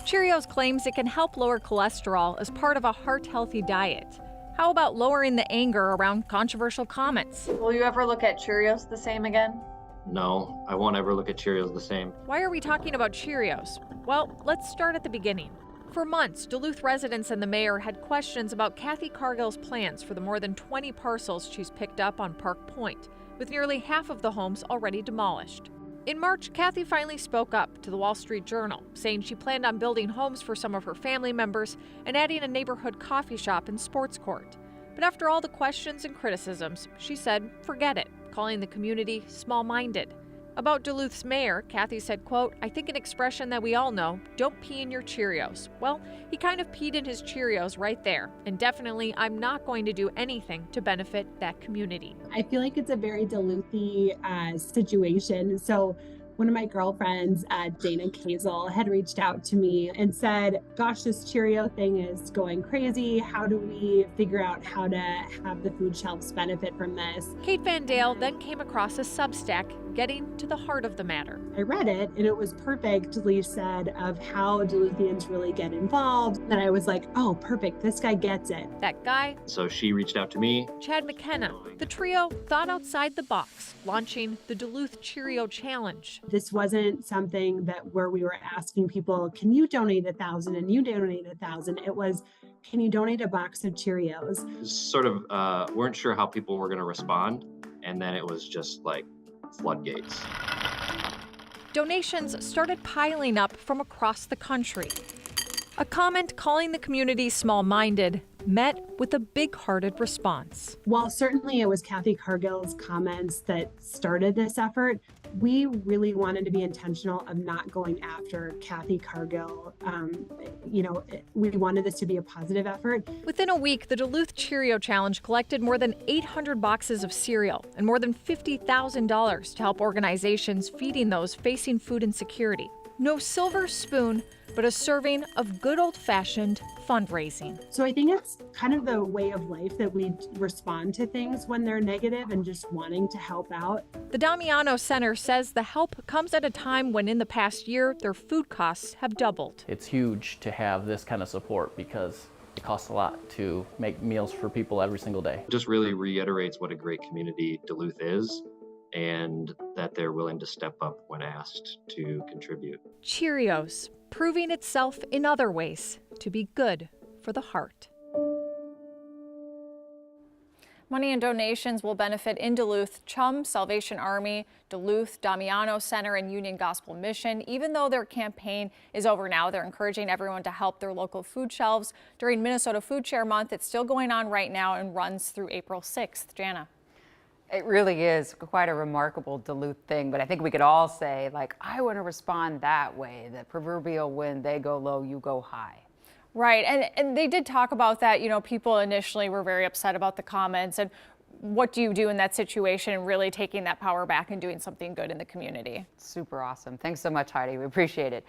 Cheerios claims it can help lower cholesterol as part of a heart-healthy diet. How about lowering the anger around controversial comments? Will you ever look at Cheerios the same again? No, I won't ever look at Cheerios the same. Why are we talking about Cheerios? Well, let's start at the beginning. For months, Duluth residents and the mayor had questions about Kathy Cargill's plans for the more than 20 parcels she's picked up on Park Point, with nearly half of the homes already demolished. In March, Kathy finally spoke up to the Wall Street Journal, saying she planned on building homes for some of her family members and adding a neighborhood coffee shop and sports court. But after all the questions and criticisms, she said, forget it, calling the community small-minded. About Duluth's mayor, Kathy said, quote, I think an expression that we all know, don't pee in your Cheerios. Well, he kind of peed in his Cheerios right there, and definitely I'm not going to do anything to benefit that community. I feel like it's a very Duluth-y situation. So one of my girlfriends, Dana Kazel, had reached out to me and said, gosh, this Cheerio thing is going crazy. How do we figure out how to have the food shelves benefit from this? Kate Van Dale then came across a Substack getting to the heart of the matter. I read it and it was perfectly said of how Duluthians really get involved. And I was like, oh, perfect. This guy gets it. That guy, So she reached out to me. Chad McKenna. The trio thought outside the box, launching the Duluth Cheerio Challenge. This wasn't something that where we were asking people, can you donate 1,000 and you donate 1,000? It was, can you donate a box of Cheerios? Sort of weren't sure how people were going to respond. And then it was just like floodgates. Donations started piling up from across the country. A comment calling the community small-minded met with a big-hearted response. While certainly it was Kathy Cargill's comments that started this effort, we really wanted to be intentional of not going after Kathy Cargill. We wanted this to be a positive effort. Within a week, the Duluth Cheerio Challenge collected more than 800 boxes of cereal and more than $50,000 to help organizations feeding those facing food insecurity. No silver spoon, but a serving of good old-fashioned fundraising. So I think it's kind of the way of life that we respond to things when they're negative and just wanting to help out. The Damiano Center says the help comes at a time when in the past year, their food costs have doubled. It's huge to have this kind of support because it costs a lot to make meals for people every single day. Just really reiterates what a great community Duluth is and that they're willing to step up when asked to contribute. Cheerios, proving itself in other ways to be good for the heart. Money and donations will benefit in Duluth, Chum, Salvation Army, Duluth, Damiano Center, and Union Gospel Mission. Even though their campaign is over now, they're encouraging everyone to help their local food shelves during Minnesota Food Share Month. It's still going on right now and runs through April 6th. Jana. It really is quite a remarkable Duluth thing, but I think we could all say, like, I want to respond that way, the proverbial when they go low, you go high. Right, and they did talk about that. You know, people initially were very upset about the comments and what do you do in that situation and really taking that power back and doing something good in the community. Super awesome. Thanks so much, Heidi. We appreciate it.